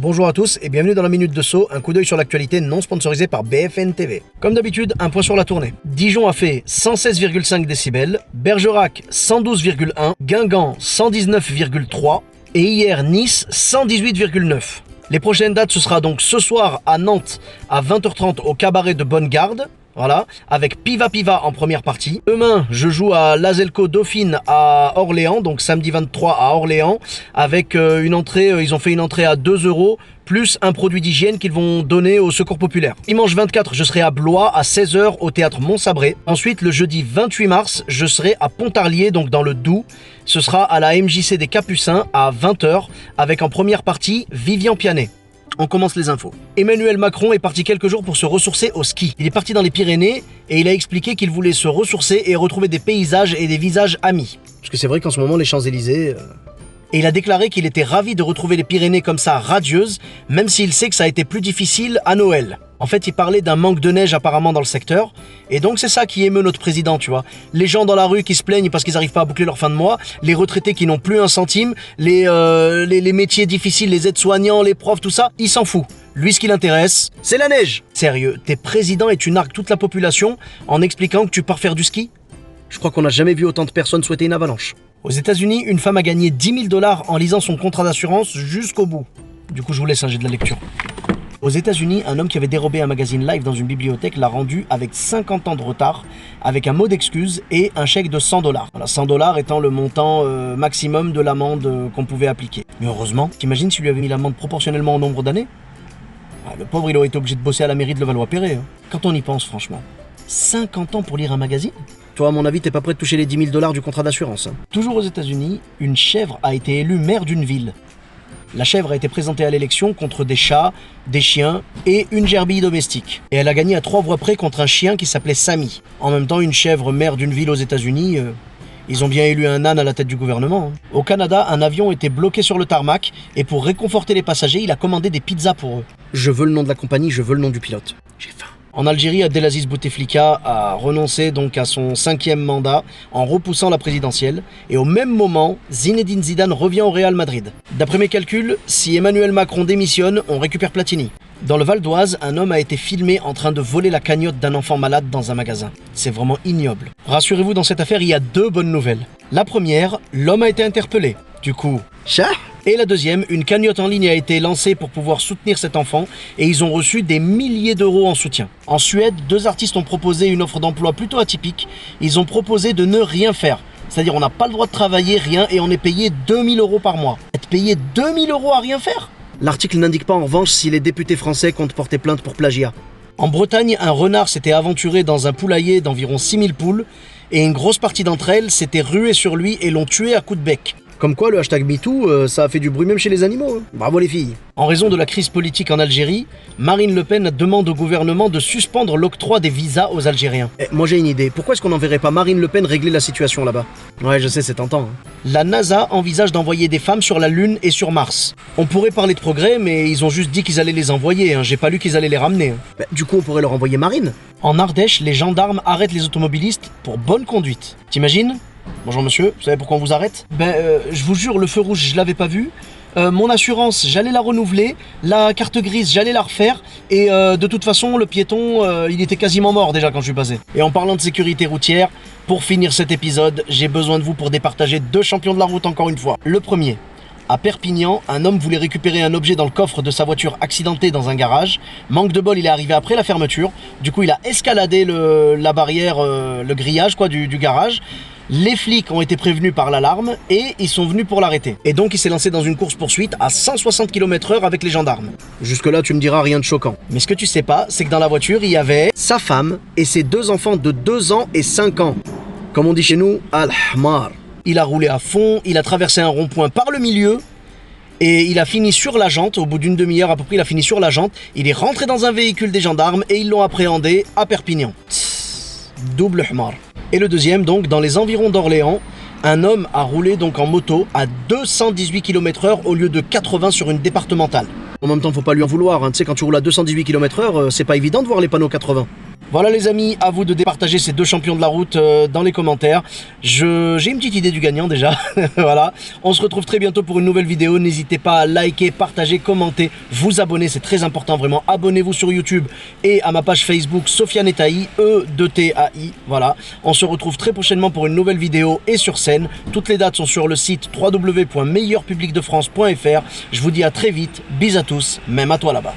Bonjour à tous et bienvenue dans la Minute de Sceaux, un coup d'œil sur l'actualité non sponsorisée par BFM TV. Comme d'habitude, un point sur la tournée. Dijon a fait 116,5 décibels, Bergerac 112,1, Guingamp 119,3 et hier Nice 118,9. Les prochaines dates, ce sera donc ce soir à Nantes à 20h30 au cabaret de Bonne-Garde. Voilà, avec Piva Piva en première partie. Demain, je joue à l'Azelco Dauphine à Orléans, donc samedi 23 à Orléans, avec une entrée, ils ont fait une entrée à 2 € plus un produit d'hygiène qu'ils vont donner au Secours Populaire. Dimanche 24, je serai à Blois à 16h au théâtre Montsabré. Ensuite, le jeudi 28 mars, je serai à Pontarlier, donc dans le Doubs. Ce sera à la MJC des Capucins à 20h, avec en première partie Vivian Pianet. On commence les infos. Emmanuel Macron est parti quelques jours pour se ressourcer au ski. Il est parti dans les Pyrénées et il a expliqué qu'il voulait se ressourcer et retrouver des paysages et des visages amis. Parce que c'est vrai qu'en ce moment, les Champs-Élysées... Et il a déclaré qu'il était ravi de retrouver les Pyrénées comme ça, radieuses, même s'il sait que ça a été plus difficile à Noël. En fait, il parlait d'un manque de neige apparemment dans le secteur, et donc c'est ça qui émeut notre président, tu vois. Les gens dans la rue qui se plaignent parce qu'ils n'arrivent pas à boucler leur fin de mois, les retraités qui n'ont plus un centime, les métiers difficiles, les aides-soignants, les profs, tout ça, il s'en fout. Lui, ce qui l'intéresse, c'est la neige. Sérieux, t'es président et tu nargues toute la population en expliquant que tu pars faire du ski? Je crois qu'on n'a jamais vu autant de personnes souhaiter une avalanche. Aux États-Unis, une femme a gagné 10 000 $ en lisant son contrat d'assurance jusqu'au bout. Du coup, je vous laisse, j'ai de la lecture. Aux États-Unis, un homme qui avait dérobé un magazine Live dans une bibliothèque l'a rendu avec 50 ans de retard, avec un mot d'excuse et un chèque de 100 $. Voilà, 100 $ étant le montant maximum de l'amende qu'on pouvait appliquer. Mais heureusement, t'imagines s'il lui avait mis l'amende proportionnellement au nombre d'années? Le pauvre, il aurait été obligé de bosser à la mairie de Levallois-Perret. Quand on y pense, franchement. 50 ans pour lire un magazine? Toi, à mon avis, t'es pas prêt de toucher les 10 000 $ du contrat d'assurance. Toujours aux États-Unis, une chèvre a été élue maire d'une ville. La chèvre a été présentée à l'élection contre des chats, des chiens et une gerbille domestique. Et elle a gagné à 3 voix près contre un chien qui s'appelait Sammy. En même temps, une chèvre maire d'une ville aux États-Unis, ils ont bien élu un âne à la tête du gouvernement. Au Canada, un avion était bloqué sur le tarmac et pour réconforter les passagers, il a commandé des pizzas pour eux. Je veux le nom de la compagnie, je veux le nom du pilote. J'ai faim. En Algérie, Abdelaziz Bouteflika a renoncé donc à son 5e mandat en repoussant la présidentielle. Et au même moment, Zinedine Zidane revient au Real Madrid. D'après mes calculs, si Emmanuel Macron démissionne, on récupère Platini. Dans le Val d'Oise, un homme a été filmé en train de voler la cagnotte d'un enfant malade dans un magasin. C'est vraiment ignoble. Rassurez-vous, dans cette affaire, il y a 2 bonnes nouvelles. La première, l'homme a été interpellé. Du coup, chat. Et la deuxième, une cagnotte en ligne a été lancée pour pouvoir soutenir cet enfant et ils ont reçu des milliers d'euros en soutien. En Suède, 2 artistes ont proposé une offre d'emploi plutôt atypique. Ils ont proposé de ne rien faire. C'est-à-dire on n'a pas le droit de travailler, rien, et on est payé 2 000 € par mois. Être payé 2 000 € à rien faire? L'article n'indique pas en revanche si les députés français comptent porter plainte pour plagiat. En Bretagne, un renard s'était aventuré dans un poulailler d'environ 6 000 poules et une grosse partie d'entre elles s'était ruée sur lui et l'ont tué à coups de bec. Comme quoi, le hashtag MeToo, ça a fait du bruit même chez les animaux. Bravo les filles. En raison de la crise politique en Algérie, Marine Le Pen demande au gouvernement de suspendre l'octroi des visas aux Algériens. Moi j'ai une idée, pourquoi est-ce qu'on n'enverrait pas Marine Le Pen régler la situation là-bas? Ouais, je sais, c'est tentant. La NASA envisage d'envoyer des femmes sur la Lune et sur Mars. On pourrait parler de progrès, mais ils ont juste dit qu'ils allaient les envoyer, j'ai pas lu qu'ils allaient les ramener. Du coup, on pourrait leur envoyer Marine. En Ardèche, les gendarmes arrêtent les automobilistes pour bonne conduite. T'imagines? Bonjour monsieur, vous savez pourquoi on vous arrête? Je vous jure, le feu rouge, je l'avais pas vu. Mon assurance, j'allais la renouveler. La carte grise, j'allais la refaire. Et de toute façon, le piéton, il était quasiment mort déjà quand je suis passé. Et en parlant de sécurité routière, pour finir cet épisode, j'ai besoin de vous pour départager 2 champions de la route encore une fois. Le premier. À Perpignan, un homme voulait récupérer un objet dans le coffre de sa voiture accidentée dans un garage. Manque de bol, il est arrivé après la fermeture. Du coup, il a escaladé la barrière, le grillage du garage. Les flics ont été prévenus par l'alarme et ils sont venus pour l'arrêter. Et donc il s'est lancé dans une course-poursuite à 160 km/h avec les gendarmes. Jusque-là, tu me diras rien de choquant. Mais ce que tu sais pas, c'est que dans la voiture, il y avait sa femme et ses 2 enfants de 2 ans et 5 ans. Comme on dit chez nous, Al-Hmar. Il a roulé à fond, il a traversé un rond-point par le milieu et il a fini sur la jante. Au bout d'une demi-heure à peu près, il a fini sur la jante. Il est rentré dans un véhicule des gendarmes et ils l'ont appréhendé à Perpignan. Double Hmar. Et le deuxième, donc, dans les environs d'Orléans, un homme a roulé donc en moto à 218 km/h au lieu de 80 sur une départementale. En même temps, faut pas lui en vouloir, tu sais, quand tu roules à 218 km/h, c'est pas évident de voir les panneaux 80. Voilà les amis, à vous de départager ces deux champions de la route dans les commentaires. J'ai une petite idée du gagnant déjà. Voilà, on se retrouve très bientôt pour une nouvelle vidéo. N'hésitez pas à liker, partager, commenter, vous abonner, c'est très important vraiment. Abonnez-vous sur YouTube et à ma page Facebook Sofiane Etaï, E-2-T-A-I. Voilà, on se retrouve très prochainement pour une nouvelle vidéo et sur scène. Toutes les dates sont sur le site www.meilleurpublicdefrance.fr. Je vous dis à très vite, bis à tous, même à toi là-bas.